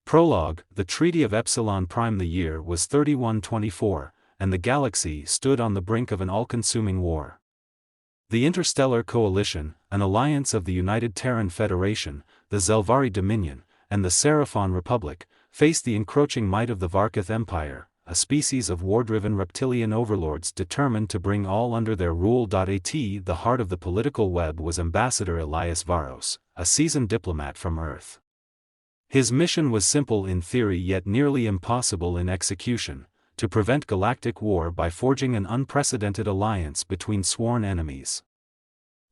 Prologue: The Treaty of Epsilon Prime. The year was 3124, and the galaxy stood on the brink of an all-consuming war. The Interstellar Coalition, an alliance of the United Terran Federation, the Zelvari Dominion, and the Seraphon Republic, faced the encroaching might of the Varketh Empire, a species of war-driven reptilian overlords determined to bring all under their rule. At the heart of the political web was Ambassador Elias Varos, a seasoned diplomat from Earth. His mission was simple in theory yet nearly impossible in execution: to prevent galactic war by forging an unprecedented alliance between sworn enemies.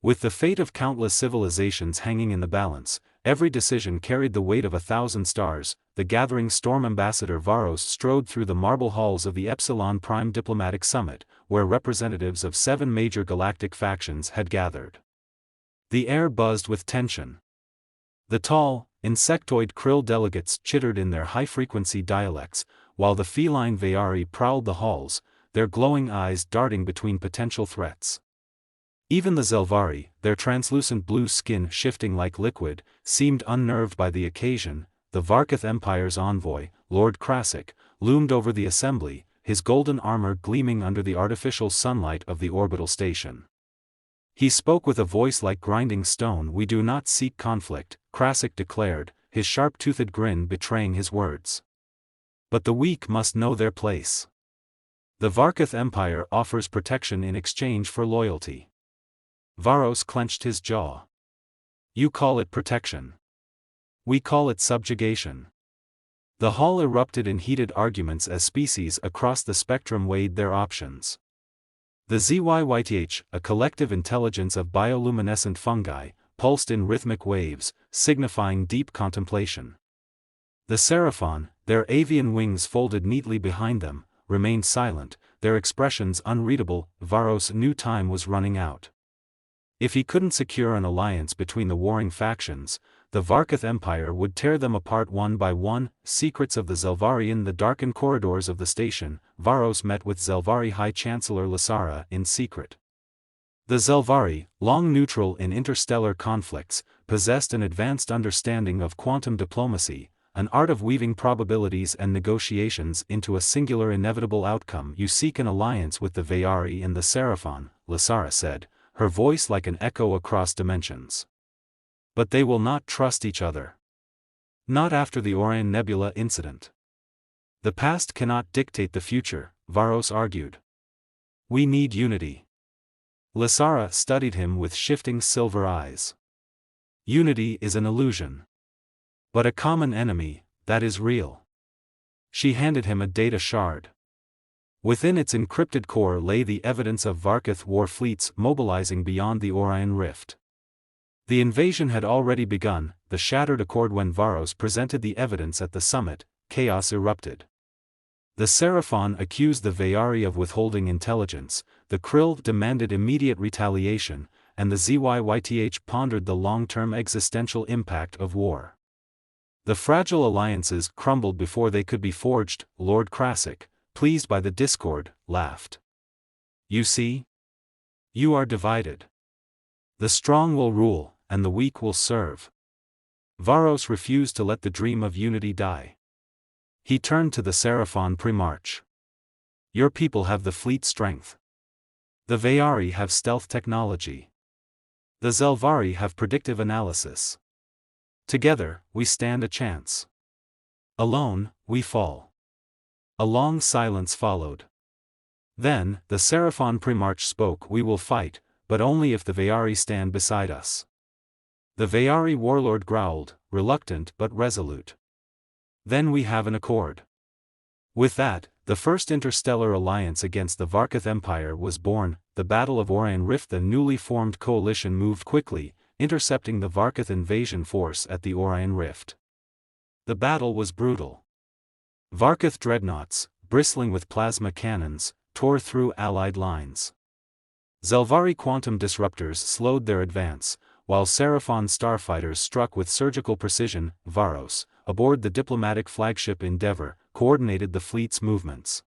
With the fate of countless civilizations hanging in the balance, every decision carried the weight of 1,000 stars. The gathering storm. Ambassador Varos strode through the marble halls of the Epsilon Prime Diplomatic Summit, where representatives of 7 major galactic factions had gathered. The air buzzed with tension. The tall, insectoid krill delegates chittered in their high-frequency dialects, while the feline Veari prowled the halls, their glowing eyes darting between potential threats. Even the Zelvari, their translucent blue skin shifting like liquid, seemed unnerved by the occasion. The Varketh Empire's envoy, Lord Krasik, loomed over the assembly, his golden armor gleaming under the artificial sunlight of the orbital station. He spoke with a voice like grinding stone. "We do not seek conflict," Krasik declared, his sharp-toothed grin betraying his words. "But the weak must know their place. The Varketh Empire offers protection in exchange for loyalty." Varos clenched his jaw. "You call it protection. We call it subjugation." The hall erupted in heated arguments as species across the spectrum weighed their options. The ZYYTH, a collective intelligence of bioluminescent fungi, pulsed in rhythmic waves, signifying deep contemplation. The Seraphon, their avian wings folded neatly behind them, remained silent, their expressions unreadable. Varos knew time was running out. If he couldn't secure an alliance between the warring factions, the Varketh Empire would tear them apart one by one. Secrets of the Zelvari. In the darkened corridors of the station, Varos met with Zelvari High Chancellor Lasara in secret. The Zelvari, long neutral in interstellar conflicts, possessed an advanced understanding of quantum diplomacy, an art of weaving probabilities and negotiations into a singular inevitable outcome. "You seek an alliance with the Veari and the Seraphon," Lasara said, her voice like an echo across dimensions. "But they will not trust each other. Not after the Orion Nebula incident. The past cannot dictate the future," Varos argued. "We need unity." Lasara studied him with shifting silver eyes. "Unity is an illusion. But a common enemy, that is real." She handed him a data shard. Within its encrypted core lay the evidence of Varketh war fleets mobilizing beyond the Orion Rift. The invasion had already begun. The shattered accord. When Varos presented the evidence at the summit, chaos erupted. The Seraphon accused the Veari of withholding intelligence, the Krill demanded immediate retaliation, and the ZYYTH pondered the long-term existential impact of war. The fragile alliances crumbled before they could be forged. Lord Krasik, pleased by the discord, laughed. "You see? You are divided. The strong will rule, and the weak will serve." Varos refused to let the dream of unity die. He turned to the Seraphon Primarch. "Your people have the fleet strength. The Veari have stealth technology. The Zelvari have predictive analysis. Together, we stand a chance. Alone, we fall." A long silence followed. Then, the Seraphon Primarch spoke. "We will fight, but only if the Veari stand beside us." The Veari warlord growled, reluctant but resolute. "Then we have an accord." With that, the first interstellar alliance against the Varketh Empire was born. The Battle of Orion Rift. The newly formed coalition moved quickly, intercepting the Varketh invasion force at the Orion Rift. The battle was brutal. Varketh dreadnoughts, bristling with plasma cannons, tore through Allied lines. Zelvari quantum disruptors slowed their advance, while Seraphon starfighters struck with surgical precision. Varos, aboard the diplomatic flagship Endeavor, coordinated the fleet's movements.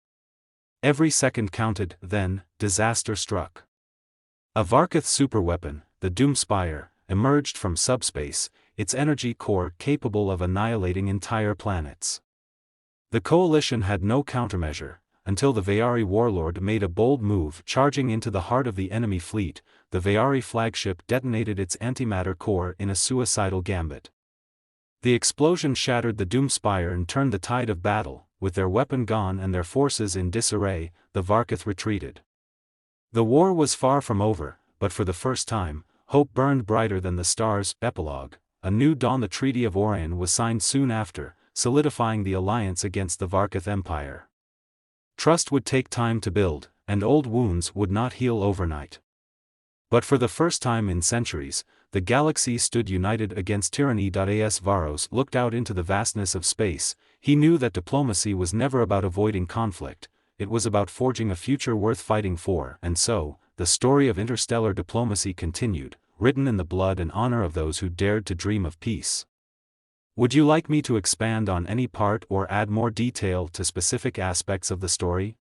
Every second counted. Then, disaster struck. A Varketh superweapon, the Doomspire, emerged from subspace, its energy core capable of annihilating entire planets. The coalition had no countermeasure, until the Vayari warlord made a bold move charging into the heart of the enemy fleet. The Vayari flagship detonated its antimatter core in a suicidal gambit. The explosion shattered the Doomspire and turned the tide of battle. With their weapon gone and their forces in disarray, the Varkith retreated. The war was far from over, but for the first time, hope burned brighter than the stars. Epilogue: A New Dawn. The Treaty of Orion was signed soon after, solidifying the alliance against the Varkith Empire. Trust would take time to build, and old wounds would not heal overnight. But for the first time in centuries, the galaxy stood united against tyranny. As Varos looked out into the vastness of space, he knew that diplomacy was never about avoiding conflict, it was about forging a future worth fighting for. And so, the story of interstellar diplomacy continued, written in the blood and honor of those who dared to dream of peace. Would you like me to expand on any part or add more detail to specific aspects of the story?